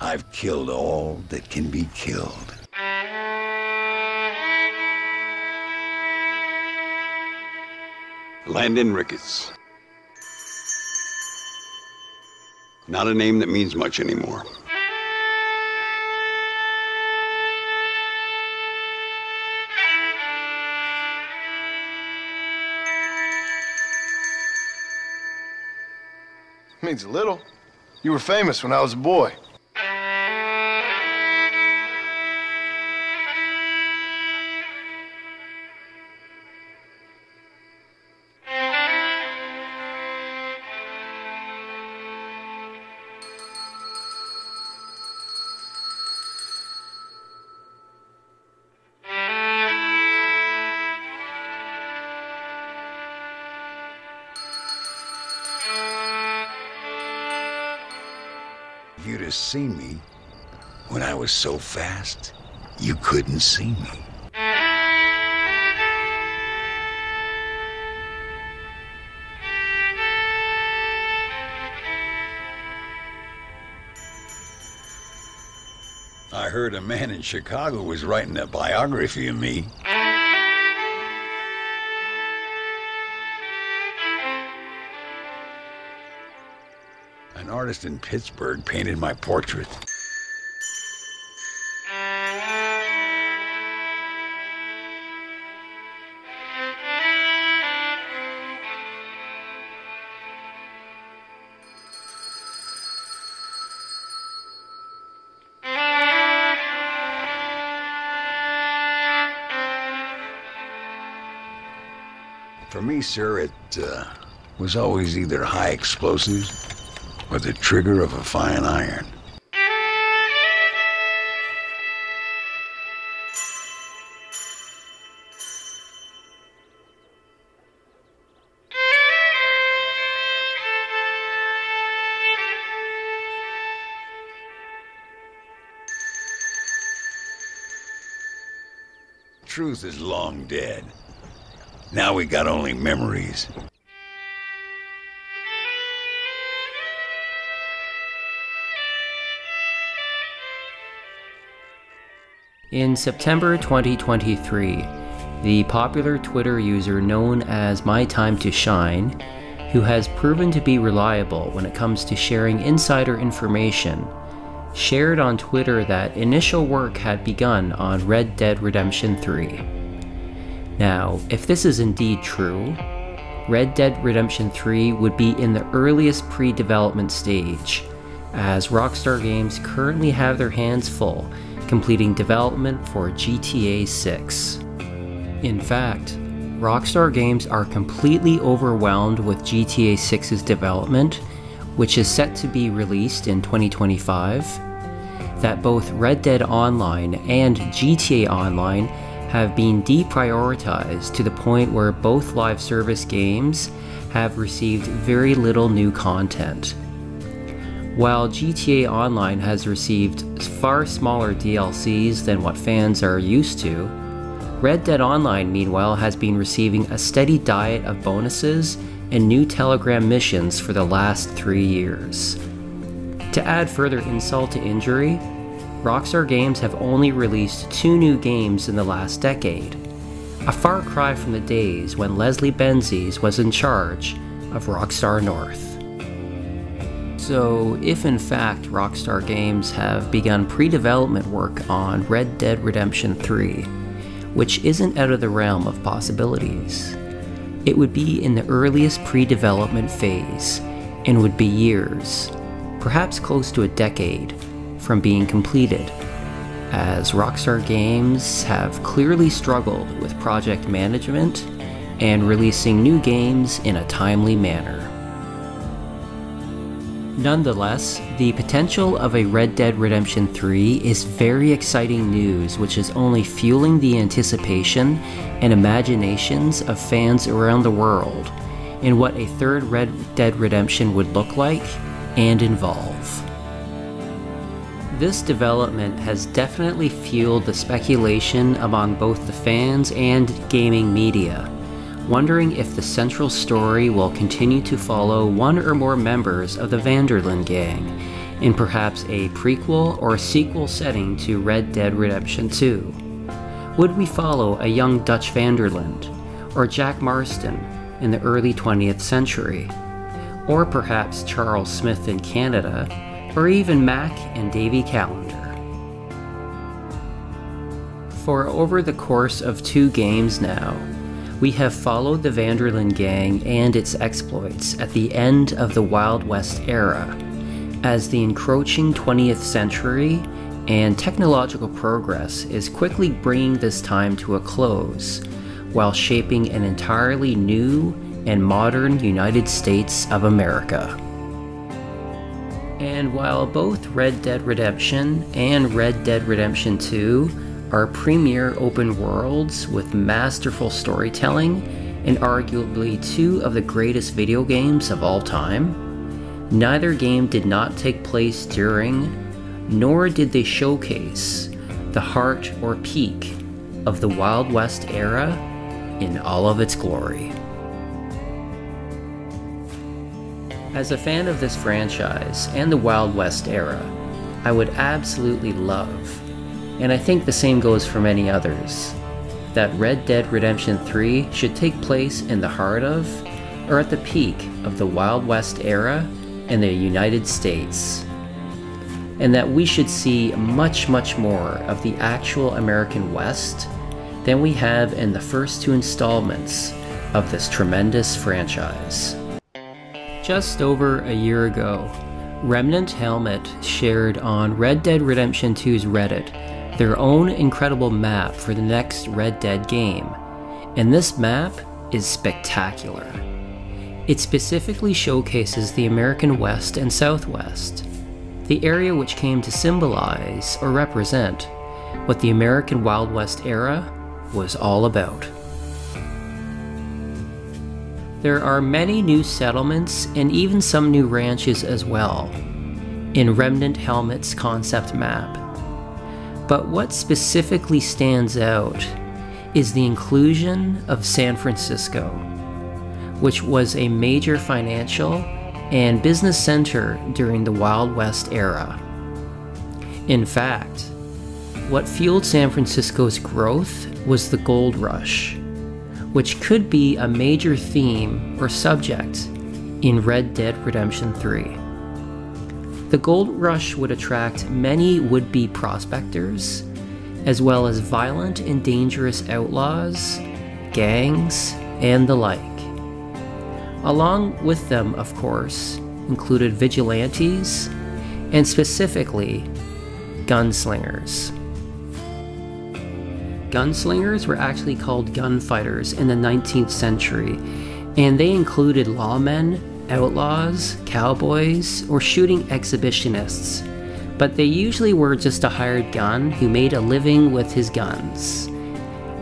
I've killed all that can be killed. Landon Ricketts. Not a name that means much anymore. Means a little. You were famous when I was a boy. If you'd have seen me when I was so fast, you couldn't see me. I heard a man in Chicago was writing a biography of me. An artist in Pittsburgh painted my portrait. For me, sir, it was always either high explosives or the trigger of a fine iron. Truth is long dead. Now we got only memories. In September 2023, the popular Twitter user known as My Time to Shine, who has proven to be reliable when it comes to sharing insider information, shared on Twitter that initial work had begun on Red Dead Redemption 3. Now, if this is indeed true, Red Dead Redemption 3 would be in the earliest pre-development stage, as Rockstar Games currently have their hands full completing development for GTA 6. In fact, Rockstar Games are completely overwhelmed with GTA 6's development, which is set to be released in 2025, that both Red Dead Online and GTA Online have been deprioritized to the point where both live service games have received very little new content. While GTA Online has received far smaller DLCs than what fans are used to, Red Dead Online meanwhile has been receiving a steady diet of bonuses and new Telegram missions for the last 3 years. To add further insult to injury, Rockstar Games have only released 2 new games in the last decade, a far cry from the days when Leslie Benzies was in charge of Rockstar North. So, if in fact Rockstar Games have begun pre-development work on Red Dead Redemption 3, which isn't out of the realm of possibilities, it would be in the earliest pre-development phase and would be years, perhaps close to a decade, from being completed, as Rockstar Games have clearly struggled with project management and releasing new games in a timely manner. Nonetheless, the potential of a Red Dead Redemption 3 is very exciting news, which is only fueling the anticipation and imaginations of fans around the world in what a third Red Dead Redemption would look like and involve. This development has definitely fueled the speculation among both the fans and gaming media, wondering if the central story will continue to follow one or more members of the Vanderlyn gang, in perhaps a prequel or sequel setting to Red Dead Redemption 2? Would we follow a young Dutch van der Linde or Jack Marston in the early 20th century? Or perhaps Charles Smith in Canada, or even Mac and Davy Callender? For over the course of 2 games now, we have followed the van der Linde gang and its exploits at the end of the Wild West era, as the encroaching 20th century and technological progress is quickly bringing this time to a close, while shaping an entirely new and modern United States of America. And while both Red Dead Redemption and Red Dead Redemption 2 are premier open worlds with masterful storytelling and arguably 2 of the greatest video games of all time, neither game did not take place during, nor did they showcase, the heart or peak of the Wild West era in all of its glory. As a fan of this franchise and the Wild West era, I would absolutely love, and I think the same goes for many others, that Red Dead Redemption 3 should take place in the heart of, or at the peak of the Wild West era in the United States. And that we should see much more of the actual American West than we have in the first 2 installments of this tremendous franchise. Just over a year ago, Remnant Helmet shared on Red Dead Redemption 2's Reddit their own incredible map for the next Red Dead game, and this map is spectacular. It specifically showcases the American West and Southwest, the area which came to symbolize or represent what the American Wild West era was all about. There are many new settlements and even some new ranches as well in Remnant Helmet's concept map. But what specifically stands out is the inclusion of San Francisco, which was a major financial and business center during the Wild West era. In fact, what fueled San Francisco's growth was the gold rush, which could be a major theme or subject in Red Dead Redemption 3. The gold rush would attract many would-be prospectors, as well as violent and dangerous outlaws, gangs, and the like. Along with them, of course, included vigilantes, and specifically, gunslingers. Gunslingers were actually called gunfighters in the 19th century, and they included lawmen, outlaws, cowboys, or shooting exhibitionists, but they usually were just a hired gun who made a living with his guns.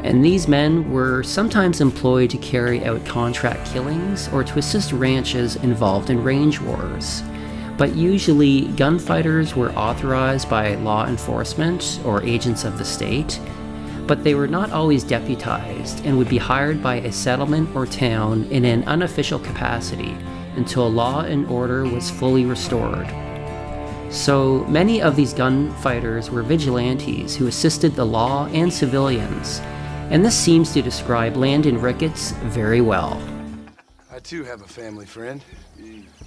And these men were sometimes employed to carry out contract killings or to assist ranches involved in range wars. But usually, gunfighters were authorized by law enforcement or agents of the state, but they were not always deputized and would be hired by a settlement or town in an unofficial capacity until law and order was fully restored. So many of these gunfighters were vigilantes who assisted the law and civilians, and this seems to describe Landon Ricketts very well. I too have a family friend.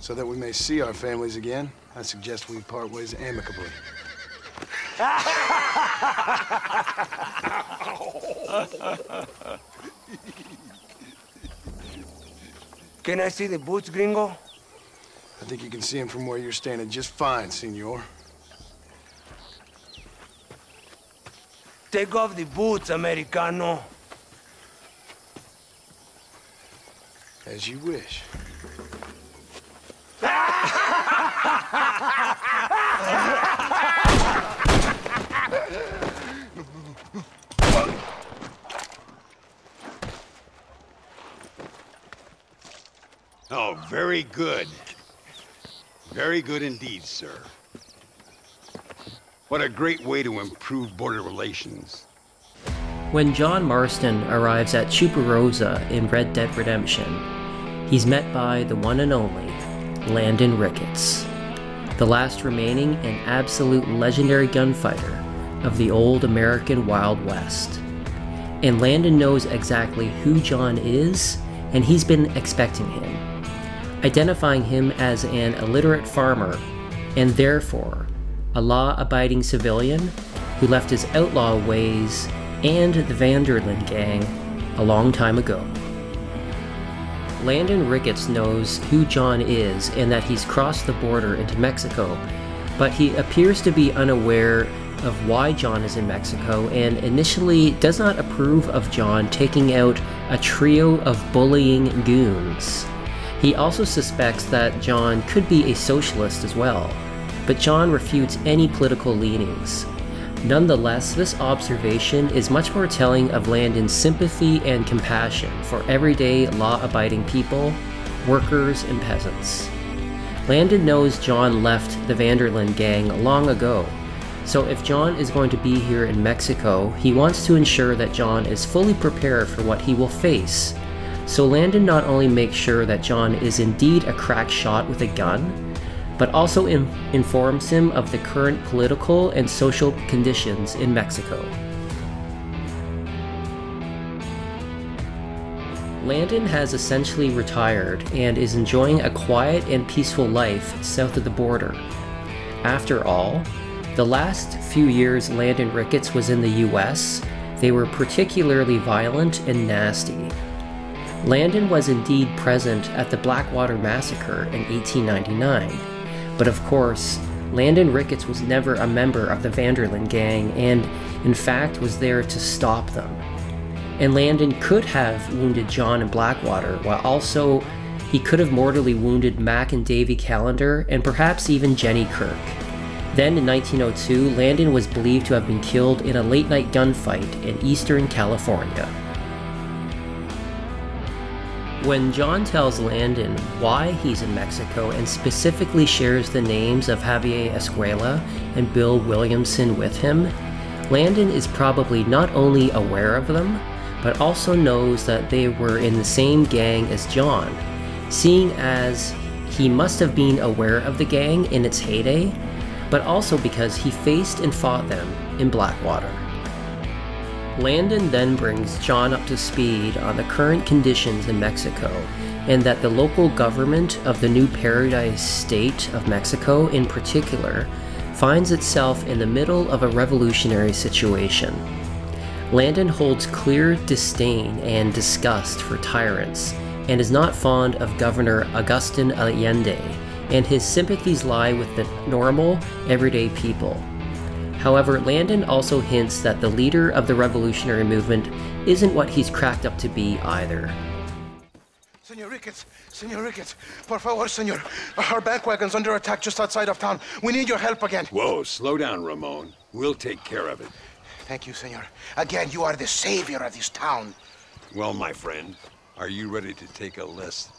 So that we may see our families again, I suggest we part ways amicably. Can I see the boots, gringo? I think you can see him from where you're standing just fine, senor. Take off the boots, Americano. As you wish. Oh, very good. Very good indeed, sir. What a great way to improve border relations. When John Marston arrives at Chuparosa in Red Dead Redemption, he's met by the one and only Landon Ricketts. the last remaining and absolute legendary gunfighter of the old American Wild West. And Landon knows exactly who John is, and he's been expecting him, identifying him as an illiterate farmer and therefore a law-abiding civilian who left his outlaw ways and the Vanderlyn gang a long time ago. Landon Ricketts knows who John is and that he's crossed the border into Mexico, but he appears to be unaware of why John is in Mexico and initially does not approve of John taking out a trio of bullying goons. He also suspects that John could be a socialist as well, but John refutes any political leanings. Nonetheless, this observation is much more telling of Landon's sympathy and compassion for everyday law-abiding people, workers, and peasants. Landon knows John left the Vanderlyn gang long ago, so if John is going to be here in Mexico, he wants to ensure that John is fully prepared for what he will face. So Landon not only makes sure that John is indeed a crack shot with a gun, but also informs him of the current political and social conditions in Mexico. Landon has essentially retired and is enjoying a quiet and peaceful life south of the border. After all, the last few years Landon Ricketts was in the US, they were particularly violent and nasty. Landon was indeed present at the Blackwater Massacre in 1899. But of course, Landon Ricketts was never a member of the Vanderlyn gang and, in fact, was there to stop them. And Landon could have wounded John in Blackwater, while also he could have mortally wounded Mac and Davy Callender and perhaps even Jenny Kirk. Then in 1902, Landon was believed to have been killed in a late-night gunfight in Eastern California. When John tells Landon why he's in Mexico and specifically shares the names of Javier Escuela and Bill Williamson with him, Landon is probably not only aware of them, but also knows that they were in the same gang as John, seeing as he must have been aware of the gang in its heyday, but also because he faced and fought them in Blackwater. Landon then brings John up to speed on the current conditions in Mexico and that the local government of the new Paradise State of Mexico in particular finds itself in the middle of a revolutionary situation. Landon holds clear disdain and disgust for tyrants and is not fond of Governor Agustin Allende, and his sympathies lie with the normal, everyday people. However, Landon also hints that the leader of the revolutionary movement isn't what he's cracked up to be either. Senor Ricketts, por favor, senor. Our bank wagon's under attack just outside of town. We need your help again. Whoa, slow down, Ramon. We'll take care of it. Thank you, senor. Again, you are the savior of this town. Well, my friend, are you ready to take a less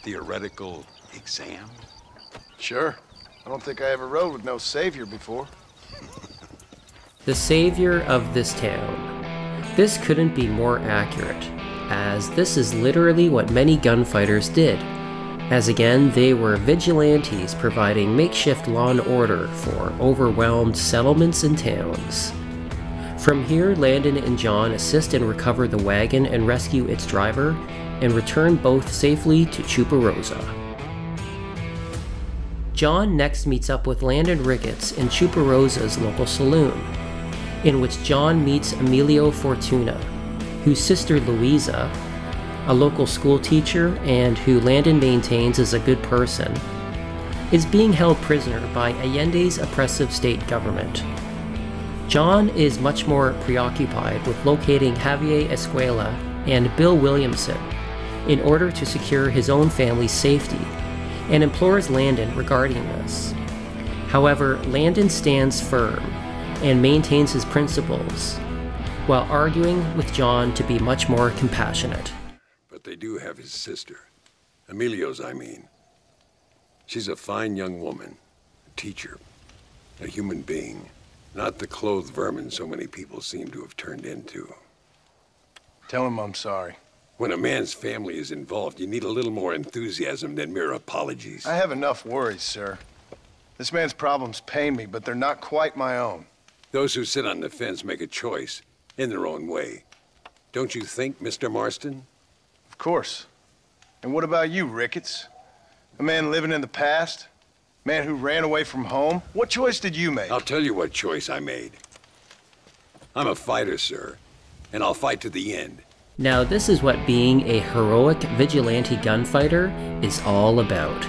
theoretical exam? Sure. I don't think I ever rode with no savior before. The savior of this town. This couldn't be more accurate, as this is literally what many gunfighters did, as again they were vigilantes providing makeshift law and order for overwhelmed settlements and towns. From here, Landon and John assist and recover the wagon and rescue its driver, and return both safely to Chuparosa. John next meets up with Landon Ricketts in Chuparosa's local saloon, in which John meets Emilio Fortuna, whose sister Luisa, a local school teacher and who Landon maintains is a good person, is being held prisoner by Allende's oppressive state government. John is much more preoccupied with locating Javier Escuela and Bill Williamson in order to secure his own family's safety, and implores Landon regarding this. However, Landon stands firm and maintains his principles, while arguing with John to be much more compassionate. But they do have his sister. Emilio's, I mean. She's a fine young woman, a teacher, a human being, not the clothed vermin so many people seem to have turned into. Tell him I'm sorry. When a man's family is involved, you need a little more enthusiasm than mere apologies. I have enough worries, sir. This man's problems pain me, but they're not quite my own. Those who sit on the fence make a choice, in their own way. Don't you think, Mr. Marston? Of course. And what about you, Ricketts? A man living in the past? Man who ran away from home? What choice did you make? I'll tell you what choice I made. I'm a fighter, sir, and I'll fight to the end. Now this is what being a heroic vigilante gunfighter is all about.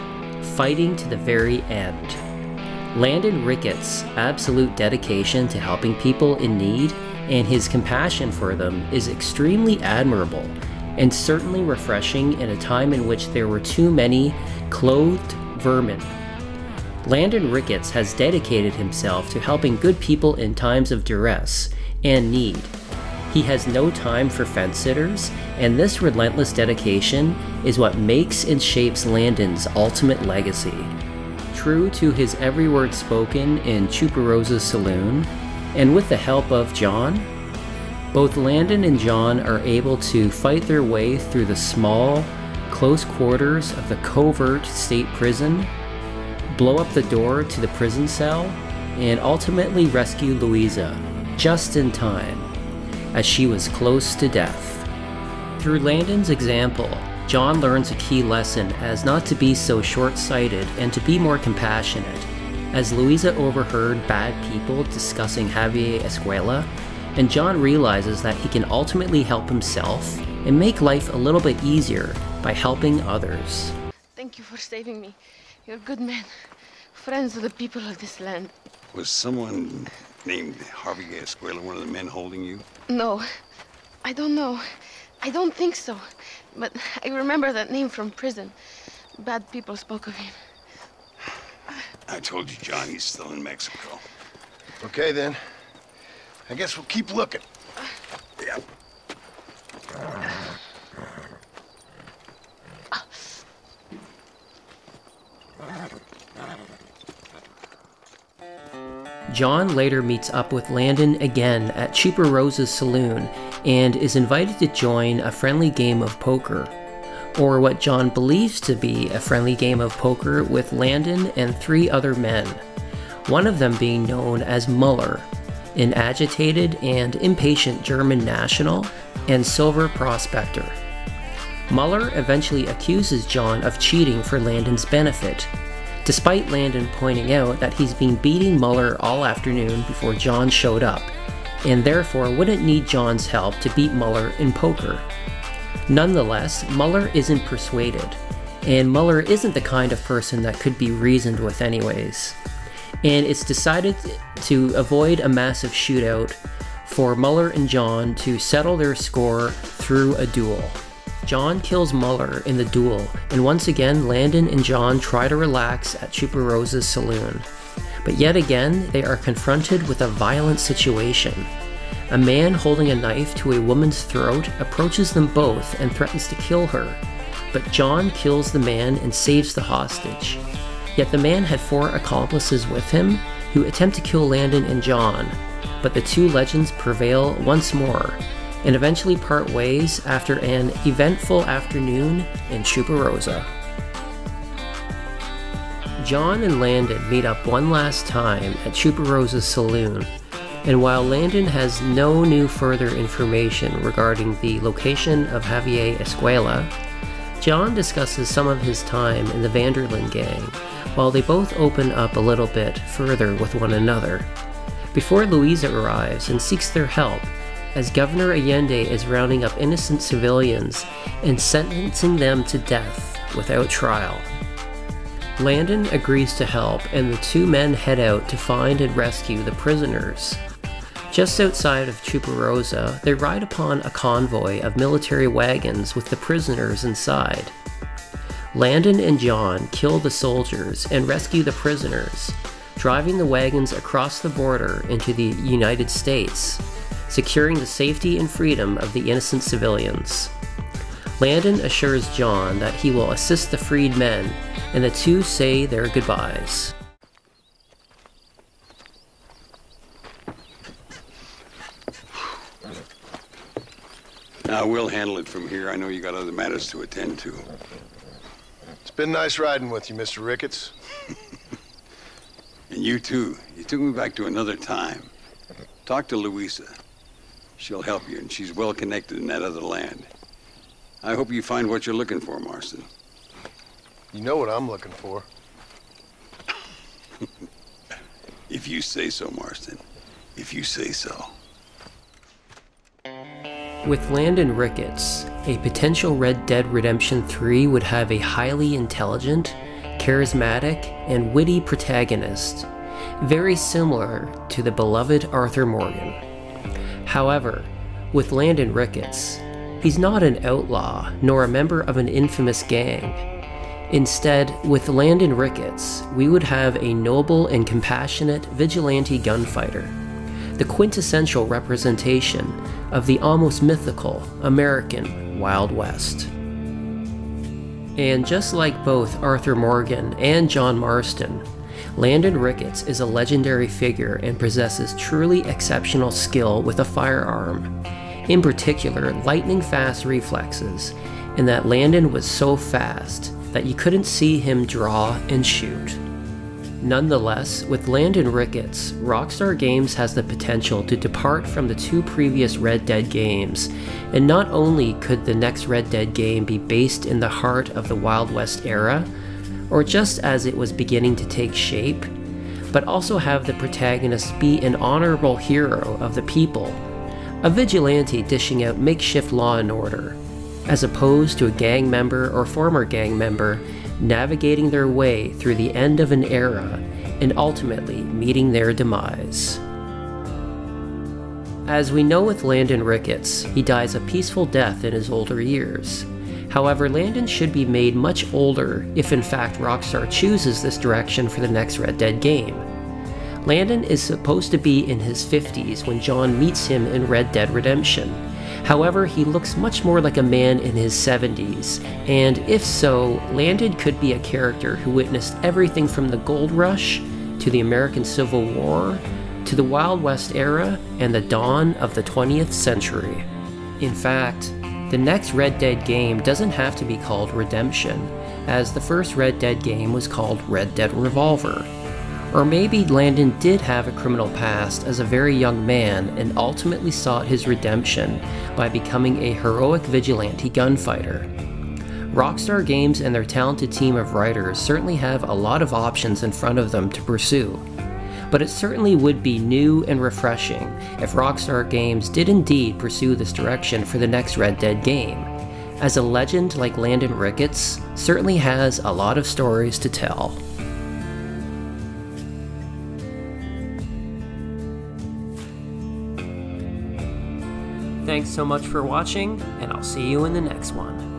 Fighting to the very end. Landon Ricketts' absolute dedication to helping people in need and his compassion for them is extremely admirable and certainly refreshing in a time in which there were too many clothed vermin. Landon Ricketts has dedicated himself to helping good people in times of duress and need. He has no time for fence-sitters, and this relentless dedication is what makes and shapes Landon's ultimate legacy. True to his every word spoken in Chuparosa's saloon, and with the help of John, both Landon and John are able to fight their way through the small, close quarters of the covert state prison, blow up the door to the prison cell, and ultimately rescue Louisa, just in time, as she was close to death. Through Landon's example, John learns a key lesson as not to be so short-sighted and to be more compassionate, as Louisa overheard bad people discussing Javier Escuela, and John realizes that he can ultimately help himself and make life a little bit easier by helping others. Thank you for saving me. You're a good man. Friends of the people of this land. Was someone named Javier Escuela one of the men holding you? No, I don't know. I don't think so. But I remember that name from prison. Bad people spoke of him. I told you, John, he's still in Mexico. Okay, then. I guess we'll keep looking. Yeah. John later meets up with Landon again at Chuparosa's saloon and is invited to join a friendly game of poker, or what John believes to be a friendly game of poker with Landon and 3 other men, one of them being known as Muller, an agitated and impatient German national and silver prospector. Muller eventually accuses John of cheating for Landon's benefit, despite Landon pointing out that he's been beating Muller all afternoon before John showed up, and therefore wouldn't need John's help to beat Muller in poker. Nonetheless, Muller isn't persuaded, and Muller isn't the kind of person that could be reasoned with anyways. And it's decided to avoid a massive shootout for Muller and John to settle their score through a duel. John kills Muller in the duel, and once again Landon and John try to relax at Chuparosa's saloon. But yet again, they are confronted with a violent situation. A man holding a knife to a woman's throat approaches them both and threatens to kill her, but John kills the man and saves the hostage. Yet the man had 4 accomplices with him who attempt to kill Landon and John, but the 2 legends prevail once more, and eventually part ways after an eventful afternoon in Chuparosa. John and Landon meet up one last time at Chuparosa's saloon, and while Landon has no new further information regarding the location of Javier Escuela, John discusses some of his time in the Vanderlyn gang, while they both open up a little bit further with one another, before Louisa arrives and seeks their help, as Governor Allende is rounding up innocent civilians and sentencing them to death without trial. Landon agrees to help, and the 2 men head out to find and rescue the prisoners. Just outside of Chuparosa, they ride upon a convoy of military wagons with the prisoners inside. Landon and John kill the soldiers and rescue the prisoners, driving the wagons across the border into the United States, securing the safety and freedom of the innocent civilians. Landon assures John that he will assist the freed men, and the 2 say their goodbyes. Now, we'll handle it from here. I know you got other matters to attend to. It's been nice riding with you, Mr. Ricketts. And you too. You took me back to another time. Talk to Louisa. She'll help you, and she's well connected in that other land. I hope you find what you're looking for, Marston. You know what I'm looking for. If you say so, Marston. If you say so. With Landon Ricketts, a potential Red Dead Redemption 3 would have a highly intelligent, charismatic, and witty protagonist, very similar to the beloved Arthur Morgan. However, with Landon Ricketts, he's not an outlaw nor a member of an infamous gang. Instead, with Landon Ricketts, we would have a noble and compassionate vigilante gunfighter, the quintessential representation of the almost mythical American Wild West. And just like both Arthur Morgan and John Marston, Landon Ricketts is a legendary figure and possesses truly exceptional skill with a firearm, in particular lightning-fast reflexes, and that Landon was so fast that you couldn't see him draw and shoot. Nonetheless, with Landon Ricketts, Rockstar Games has the potential to depart from the two previous Red Dead games, and not only could the next Red Dead game be based in the heart of the Wild West era, or just as it was beginning to take shape, but also have the protagonist be an honorable hero of the people, a vigilante dishing out makeshift law and order, as opposed to a gang member or former gang member navigating their way through the end of an era and ultimately meeting their demise. As we know with Landon Ricketts, he dies a peaceful death in his older years. However, Landon should be made much older if in fact Rockstar chooses this direction for the next Red Dead game. Landon is supposed to be in his 50s when John meets him in Red Dead Redemption. However, he looks much more like a man in his 70s, and if so, Landon could be a character who witnessed everything from the Gold Rush, to the American Civil War, to the Wild West era, and the dawn of the 20th century. In fact, the next Red Dead game doesn't have to be called Redemption, as the first Red Dead game was called Red Dead Revolver. Or maybe Landon did have a criminal past as a very young man and ultimately sought his redemption by becoming a heroic vigilante gunfighter. Rockstar Games and their talented team of writers certainly have a lot of options in front of them to pursue, but it certainly would be new and refreshing if Rockstar Games did indeed pursue this direction for the next Red Dead game, as a legend like Landon Ricketts certainly has a lot of stories to tell. Thanks so much for watching, and I'll see you in the next one.